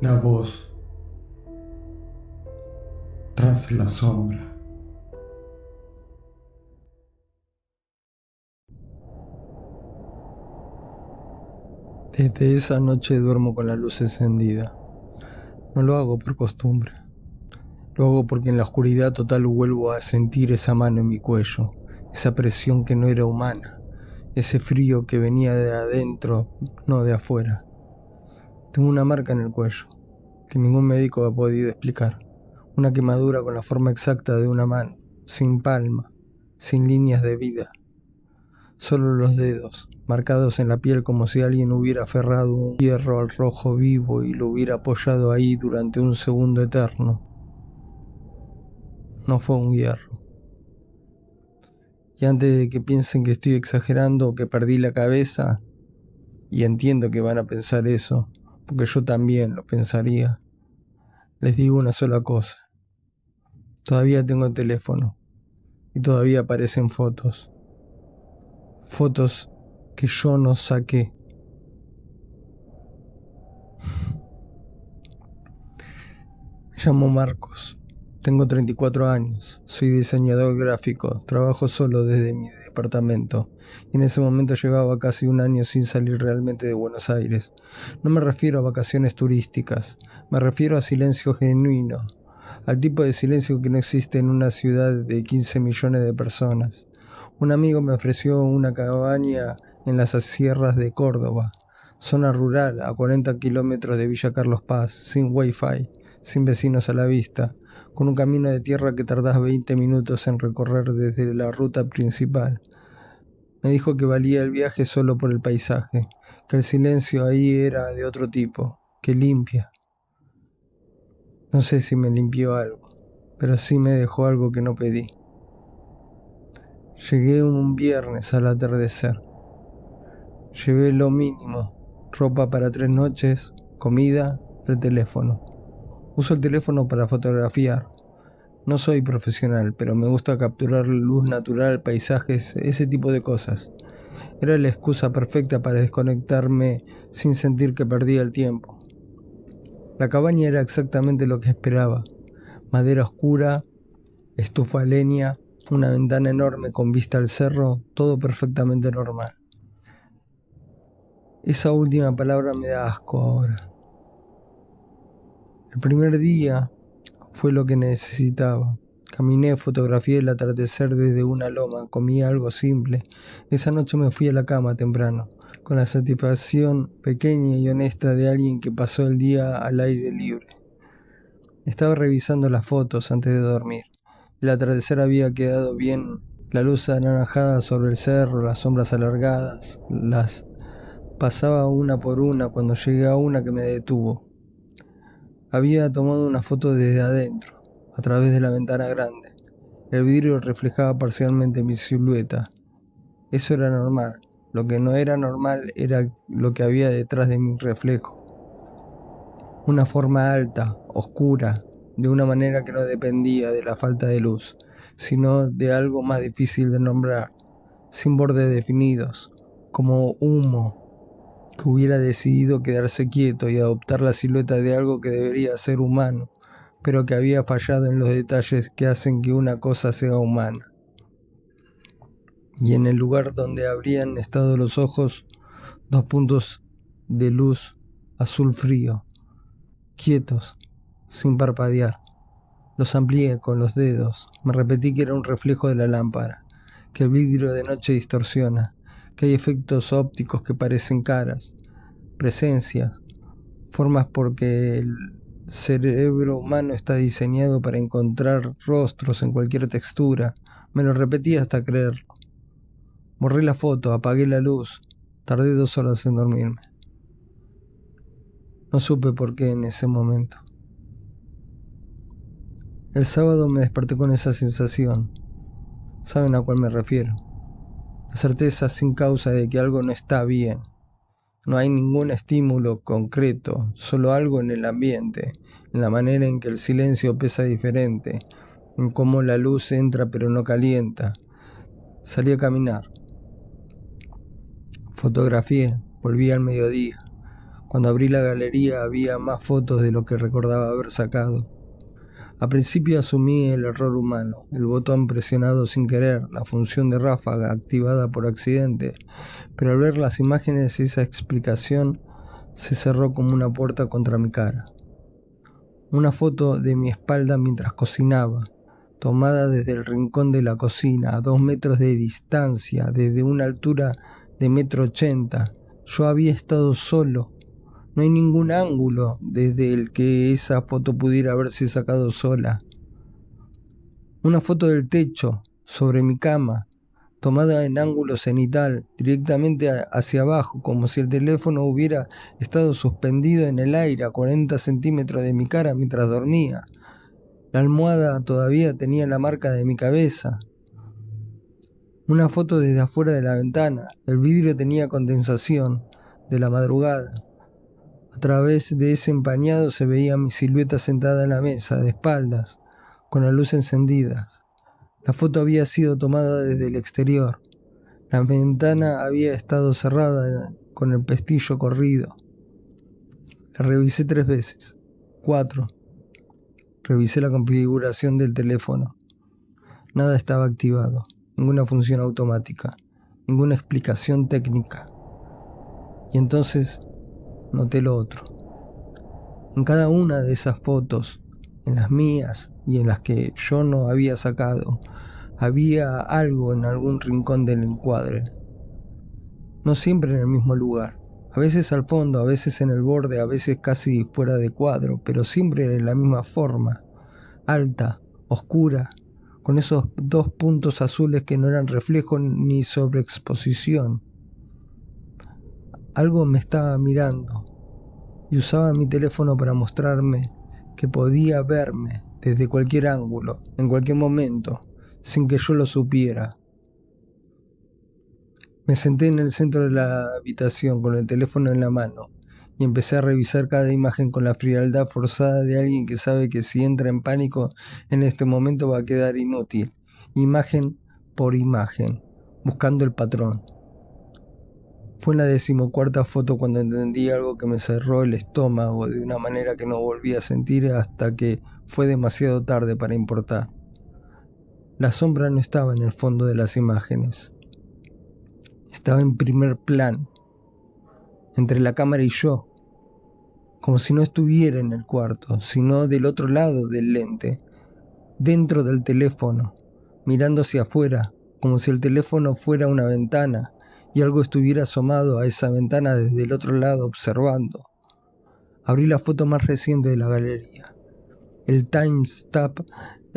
La voz tras la sombra. Desde esa noche duermo con la luz encendida. No lo hago por costumbre. Lo hago porque en la oscuridad total vuelvo a sentir esa mano en mi cuello, esa presión que no era humana, ese frío que venía de adentro, no de afuera. Tengo una marca en el cuello, que ningún médico ha podido explicar. Una quemadura con la forma exacta de una mano, sin palma, sin líneas de vida. Solo los dedos, marcados en la piel como si alguien hubiera aferrado un hierro al rojo vivo y lo hubiera apoyado ahí durante un segundo eterno. No fue un hierro. Y antes de que piensen que estoy exagerando o que perdí la cabeza, y entiendo que van a pensar eso, porque yo también lo pensaría, les digo una sola cosa. Todavía tengo el teléfono y todavía aparecen fotos. Fotos que yo no saqué. Me llamo Marcos, tengo 34 años, soy diseñador gráfico, trabajo solo desde mi departamento y en ese momento llevaba casi un año sin salir realmente de Buenos Aires. No me refiero a vacaciones turísticas, me refiero a silencio genuino, al tipo de silencio que no existe en una ciudad de 15 millones de personas. Un amigo me ofreció una cabaña en las sierras de Córdoba, zona rural a 40 kilómetros de Villa Carlos Paz, sin wifi, sin vecinos a la vista, con un camino de tierra que tardás 20 minutos en recorrer desde la ruta principal. Me dijo que valía el viaje solo por el paisaje, que el silencio ahí era de otro tipo, que limpia. No sé si me limpió algo, pero sí me dejó algo que no pedí. Llegué un viernes al atardecer. Llevé lo mínimo, ropa para 3 noches, comida, el teléfono. Uso el teléfono para fotografiar. No soy profesional, pero me gusta capturar luz natural, paisajes, ese tipo de cosas. Era la excusa perfecta para desconectarme sin sentir que perdía el tiempo. La cabaña era exactamente lo que esperaba. Madera oscura, estufa a leña, una ventana enorme con vista al cerro, todo perfectamente normal. Esa última palabra me da asco ahora. El primer día fue lo que necesitaba. Caminé, fotografié el atardecer desde una loma, comí algo simple. Esa noche me fui a la cama temprano, con la satisfacción pequeña y honesta de alguien que pasó el día al aire libre. Estaba revisando las fotos antes de dormir. El atardecer había quedado bien, la luz anaranjada sobre el cerro, las sombras alargadas, las pasaba una por una cuando llegué a una que me detuvo. Había tomado una foto desde adentro, a través de la ventana grande. El vidrio reflejaba parcialmente mi silueta. Eso era normal. Lo que no era normal era lo que había detrás de mi reflejo. Una forma alta, oscura, de una manera que no dependía de la falta de luz, sino de algo más difícil de nombrar, sin bordes definidos, como humo que hubiera decidido quedarse quieto y adoptar la silueta de algo que debería ser humano, pero que había fallado en los detalles que hacen que una cosa sea humana. Y en el lugar donde habrían estado los ojos, 2 puntos de luz azul frío, quietos, sin parpadear. Los amplié con los dedos, me repetí que era un reflejo de la lámpara, que el vidrio de noche distorsiona, que hay efectos ópticos que parecen caras, presencias, formas porque el cerebro humano está diseñado para encontrar rostros en cualquier textura. Me lo repetí hasta creerlo. Borré la foto, apagué la luz, tardé 2 horas en dormirme. No supe por qué en ese momento. El sábado me desperté con esa sensación. ¿Saben a cuál me refiero? La certeza sin causa de que algo no está bien. No hay ningún estímulo concreto, solo algo en el ambiente, en la manera en que el silencio pesa diferente, en cómo la luz entra pero no calienta. Salí a caminar. Fotografié, volví al mediodía. Cuando abrí la galería había más fotos de lo que recordaba haber sacado. Al principio asumí el error humano, el botón presionado sin querer, la función de ráfaga activada por accidente, pero al ver las imágenes esa explicación se cerró como una puerta contra mi cara. Una foto de mi espalda mientras cocinaba, tomada desde el rincón de la cocina, a 2 metros de distancia, desde una altura de 1,80 m. Yo había estado solo. No hay ningún ángulo desde el que esa foto pudiera haberse sacado sola. Una foto del techo, sobre mi cama, tomada en ángulo cenital, directamente hacia abajo, como si el teléfono hubiera estado suspendido en el aire a 40 centímetros de mi cara mientras dormía. La almohada todavía tenía la marca de mi cabeza. Una foto desde afuera de la ventana. El vidrio tenía condensación de la madrugada. A través de ese empañado se veía mi silueta sentada en la mesa, de espaldas, con la luz encendida. La foto había sido tomada desde el exterior. La ventana había estado cerrada con el pestillo corrido. La revisé 3 veces. 4. Revisé la configuración del teléfono. Nada estaba activado. Ninguna función automática. Ninguna explicación técnica. Y entonces noté lo otro. En cada una de esas fotos, en las mías y en las que yo no había sacado, había algo en algún rincón del encuadre. No siempre en el mismo lugar, a veces al fondo, a veces en el borde, a veces casi fuera de cuadro, pero siempre de la misma forma, alta, oscura, con esos 2 puntos azules que no eran reflejo ni sobreexposición. Algo me estaba mirando y usaba mi teléfono para mostrarme que podía verme desde cualquier ángulo, en cualquier momento, sin que yo lo supiera. Me senté en el centro de la habitación con el teléfono en la mano y empecé a revisar cada imagen con la frialdad forzada de alguien que sabe que si entra en pánico en este momento va a quedar inútil, imagen por imagen, buscando el patrón. Fue en la 14ª foto cuando entendí algo que me cerró el estómago de una manera que no volví a sentir hasta que fue demasiado tarde para importar. La sombra no estaba en el fondo de las imágenes. Estaba en primer plano, entre la cámara y yo, como si no estuviera en el cuarto, sino del otro lado del lente, dentro del teléfono, mirando hacia afuera, como si el teléfono fuera una ventana y algo estuviera asomado a esa ventana desde el otro lado observando. Abrí la foto más reciente de la galería. El timestamp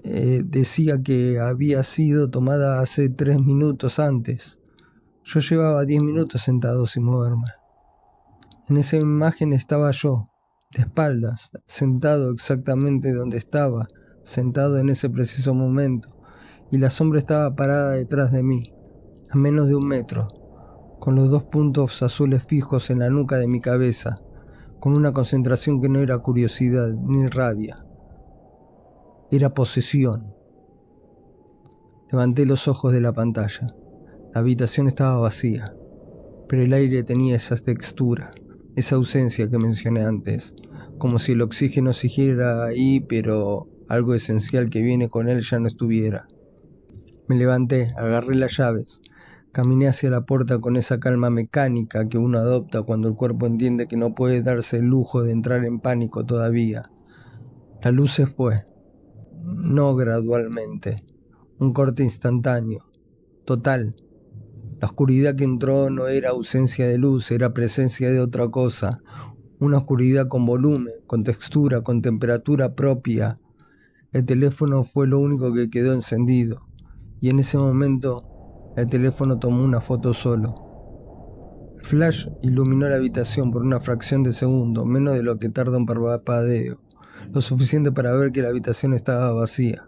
decía que había sido tomada hace 3 minutos antes. Yo llevaba 10 minutos sentado sin moverme. En esa imagen estaba yo, de espaldas, sentado exactamente donde estaba, sentado en ese preciso momento, y la sombra estaba parada detrás de mí, a menos de 1 metro, con los 2 puntos azules fijos en la nuca de mi cabeza, con una concentración que no era curiosidad ni rabia, era posesión. Levanté los ojos de la pantalla. La habitación estaba vacía, pero el aire tenía esa textura, esa ausencia que mencioné antes, como si el oxígeno siguiera ahí, pero algo esencial que viene con él ya no estuviera. Me levanté, agarré las llaves, caminé hacia la puerta con esa calma mecánica que uno adopta cuando el cuerpo entiende que no puede darse el lujo de entrar en pánico todavía. La luz se fue, no gradualmente, un corte instantáneo, total. La oscuridad que entró no era ausencia de luz, era presencia de otra cosa, una oscuridad con volumen, con textura, con temperatura propia. El teléfono fue lo único que quedó encendido, y en ese momento el teléfono tomó una foto solo. El flash iluminó la habitación por una fracción de segundo, menos de lo que tarda un parpadeo, lo suficiente para ver que la habitación estaba vacía.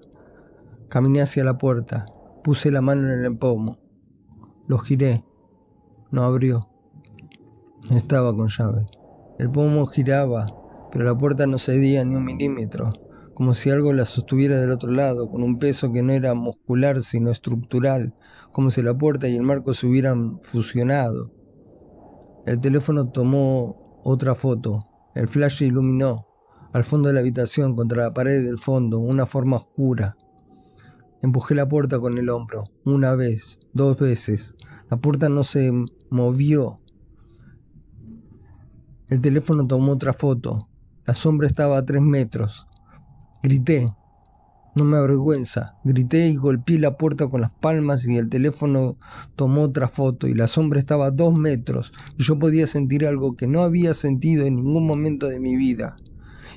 Caminé hacia la puerta, puse la mano en el empomo, lo giré, no abrió, no estaba con llave. El pomo giraba, pero la puerta no cedía ni 1 milímetro, como si algo la sostuviera del otro lado, con un peso que no era muscular sino estructural, como si la puerta y el marco se hubieran fusionado. El teléfono tomó otra foto. El flash iluminó, al fondo de la habitación, contra la pared del fondo, una forma oscura. Empujé la puerta con el hombro, una vez, 2 veces. La puerta no se movió. El teléfono tomó otra foto. La sombra estaba a 3 metros. Grité. No me avergüenza. Grité y golpeé la puerta con las palmas y el teléfono tomó otra foto y la sombra estaba a 2 metros y yo podía sentir algo que no había sentido en ningún momento de mi vida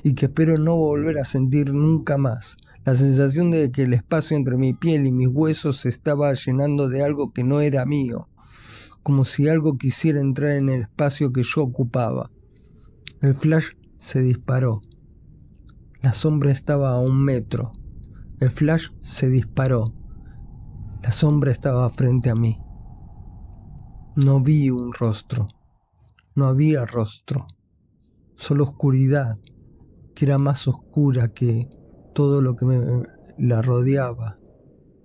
y que espero no volver a sentir nunca más. La sensación de que el espacio entre mi piel y mis huesos se estaba llenando de algo que no era mío, como si algo quisiera entrar en el espacio que yo ocupaba. El flash se disparó. La sombra estaba a 1 metro. El flash se disparó. La sombra estaba frente a mí. No vi un rostro. No había rostro. Solo oscuridad, que era más oscura que todo lo que la rodeaba.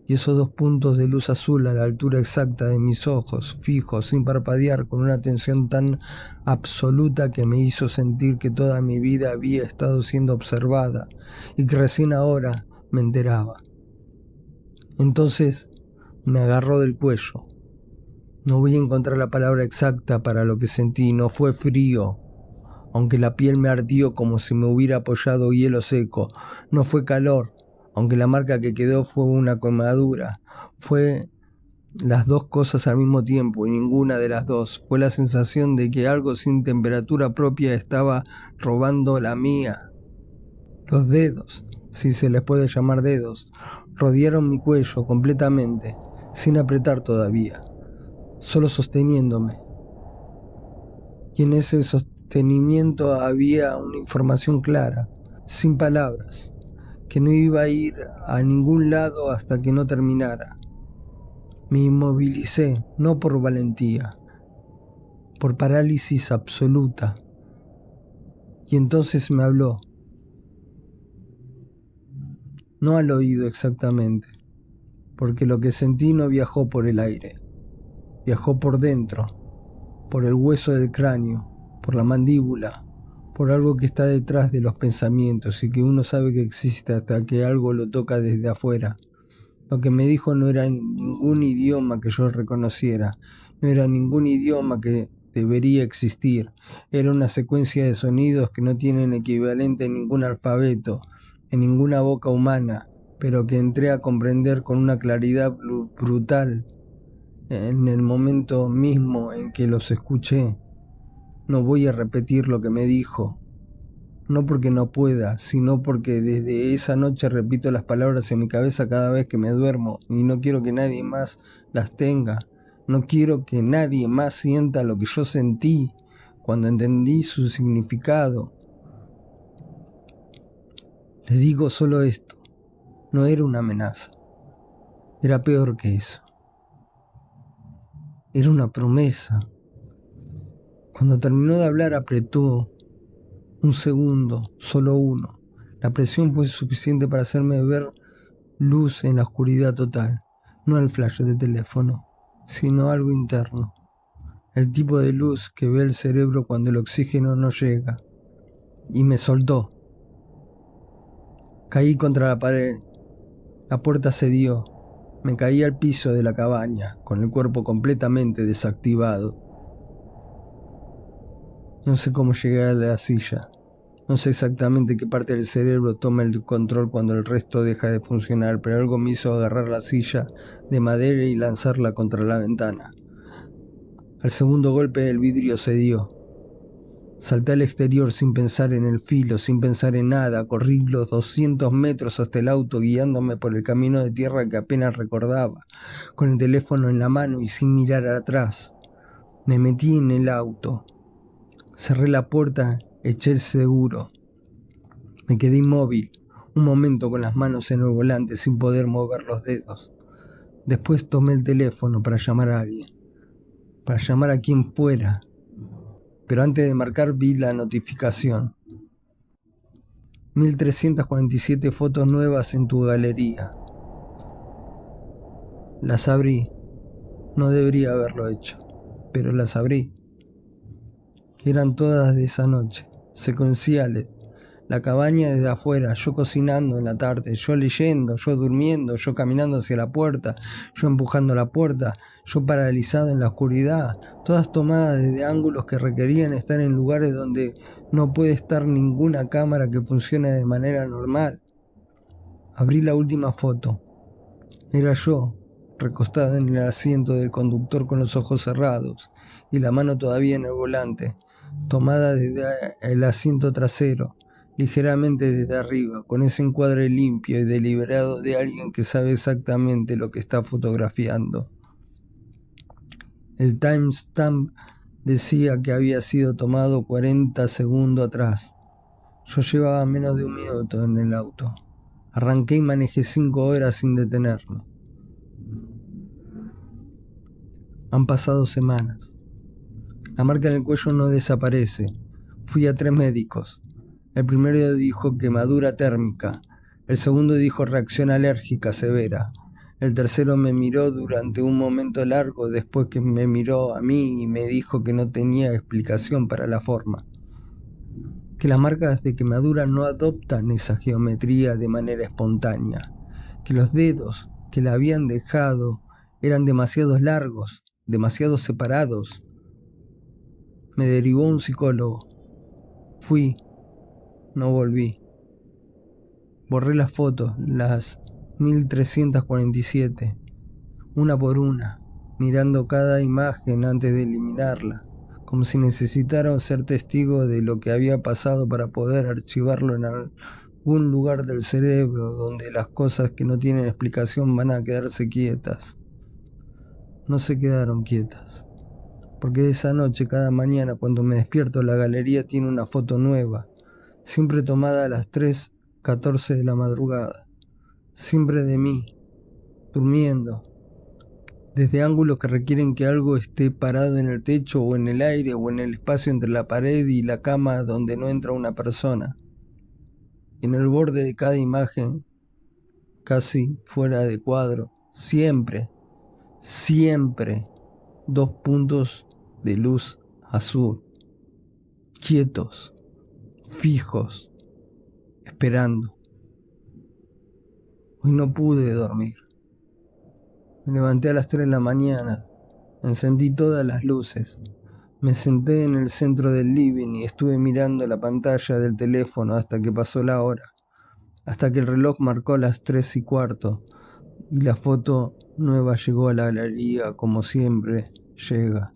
Y esos 2 puntos de luz azul a la altura exacta de mis ojos, fijos, sin parpadear, con una tensión tan absoluta que me hizo sentir que toda mi vida había estado siendo observada y que recién ahora me enteraba. Entonces me agarró del cuello. No voy a encontrar la palabra exacta para lo que sentí. No fue frío, aunque la piel me ardió como si me hubiera apoyado hielo seco. No fue calor, aunque la marca que quedó fue una quemadura. Fue las 2 cosas al mismo tiempo y ninguna de las 2. Fue la sensación de que algo sin temperatura propia estaba robando la mía. Los dedos, si se les puede llamar dedos, rodearon mi cuello completamente, sin apretar todavía, solo sosteniéndome. Y en ese sostenimiento había una información clara, sin palabras, que no iba a ir a ningún lado hasta que no terminara. Me inmovilicé, no por valentía, por parálisis absoluta. Y entonces me habló. No al oído exactamente, porque lo que sentí no viajó por el aire, viajó por dentro, por el hueso del cráneo, por la mandíbula, por algo que está detrás de los pensamientos y que uno sabe que existe hasta que algo lo toca desde afuera. Lo que me dijo no era ningún idioma que yo reconociera, no era ningún idioma que debería existir, era una secuencia de sonidos que no tienen equivalente en ningún alfabeto, en ninguna boca humana, pero que entré a comprender con una claridad brutal en el momento mismo en que los escuché. No voy a repetir lo que me dijo, no porque no pueda, sino porque desde esa noche repito las palabras en mi cabeza cada vez que me duermo y no quiero que nadie más las tenga. No quiero que nadie más sienta lo que yo sentí cuando entendí su significado. Les digo solo esto, no era una amenaza, era peor que eso. Era una promesa. Cuando terminó de hablar apretó un segundo, solo uno. La presión fue suficiente para hacerme ver luz en la oscuridad total, no el flash de teléfono, sino algo interno. El tipo de luz que ve el cerebro cuando el oxígeno no llega. Y me soltó. Caí contra la pared. La puerta cedió. Me caí al piso de la cabaña, con el cuerpo completamente desactivado. No sé cómo llegué a la silla. No sé exactamente qué parte del cerebro toma el control cuando el resto deja de funcionar, pero algo me hizo agarrar la silla de madera y lanzarla contra la ventana. Al segundo golpe el vidrio cedió. Salté al exterior sin pensar en el filo, sin pensar en nada. Corrí los 200 metros hasta el auto, guiándome por el camino de tierra que apenas recordaba, con el teléfono en la mano y sin mirar atrás. Me metí en el auto. Cerré la puerta, eché el seguro. Me quedé inmóvil, un momento con las manos en el volante sin poder mover los dedos. Después tomé el teléfono para llamar a alguien, para llamar a quien fuera. Pero antes de marcar vi la notificación. 1347 fotos nuevas en tu galería. Las abrí. No debería haberlo hecho, pero las abrí. Eran todas de esa noche, secuenciales. La cabaña desde afuera, yo cocinando en la tarde, yo leyendo, yo durmiendo, yo caminando hacia la puerta, yo empujando la puerta, yo paralizado en la oscuridad, todas tomadas desde ángulos que requerían estar en lugares donde no puede estar ninguna cámara que funcione de manera normal. Abrí la última foto. Era yo, recostado en el asiento del conductor con los ojos cerrados y la mano todavía en el volante, tomada desde el asiento trasero, ligeramente desde arriba, con ese encuadre limpio y deliberado de alguien que sabe exactamente lo que está fotografiando. El timestamp decía que había sido tomado 40 segundos atrás. Yo llevaba menos de un minuto en el auto. Arranqué y manejé 5 horas sin detenerme. Han pasado semanas. La marca en el cuello no desaparece. Fui a 3 médicos. El primero dijo quemadura térmica. El segundo dijo reacción alérgica severa. El tercero me miró durante un momento largo después que me miró a mí y me dijo que no tenía explicación para la forma. Que las marcas de quemadura no adoptan esa geometría de manera espontánea. Que los dedos que la habían dejado eran demasiado largos, demasiado separados. Me derivó un psicólogo. Fui, no volví. Borré las fotos, las 1347, una por una, mirando cada imagen antes de eliminarla, como si necesitara ser testigo de lo que había pasado para poder archivarlo en algún lugar del cerebro donde las cosas que no tienen explicación van a quedarse quietas. No se quedaron quietas, porque esa noche, cada mañana cuando me despierto, la galería tiene una foto nueva, siempre tomada a las 3:14 de la madrugada, siempre de mí, durmiendo, desde ángulos que requieren que algo esté parado en el techo o en el aire o en el espacio entre la pared y la cama donde no entra una persona. Y en el borde de cada imagen, casi fuera de cuadro, siempre, 2 puntos de luz azul, quietos, fijos, esperando. Hoy no pude dormir. Me levanté a las 3 de la mañana, encendí todas las luces, me senté en el centro del living y estuve mirando la pantalla del teléfono hasta que pasó la hora, hasta que el reloj marcó las 3:15 y la foto nueva llegó a la galería como siempre llega,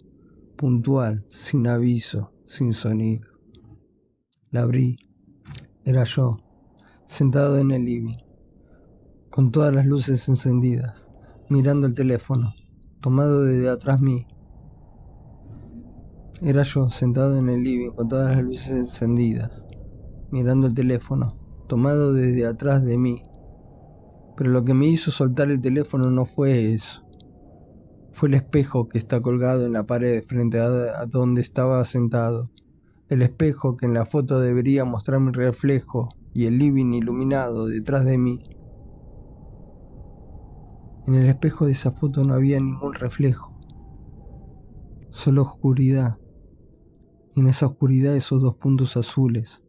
puntual, sin aviso, sin sonido. La abrí. Era yo, sentado en el living, con todas las luces encendidas, mirando el teléfono, tomado desde atrás mí. Era yo, sentado en el living, con todas las luces encendidas, mirando el teléfono, tomado desde atrás de mí. Pero lo que me hizo soltar el teléfono no fue eso. Fue el espejo que está colgado en la pared frente a donde estaba sentado. El espejo que en la foto debería mostrar mi reflejo y el living iluminado detrás de mí. En el espejo de esa foto no había ningún reflejo, solo oscuridad. Y en esa oscuridad esos 2 puntos azules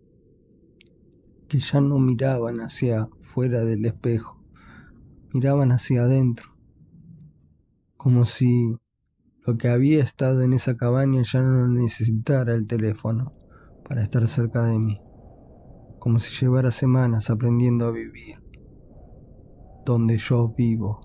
que ya no miraban hacia fuera del espejo, miraban hacia adentro, como si lo que había estado en esa cabaña ya no necesitara el teléfono para estar cerca de mí, como si llevara semanas aprendiendo a vivir donde yo vivo.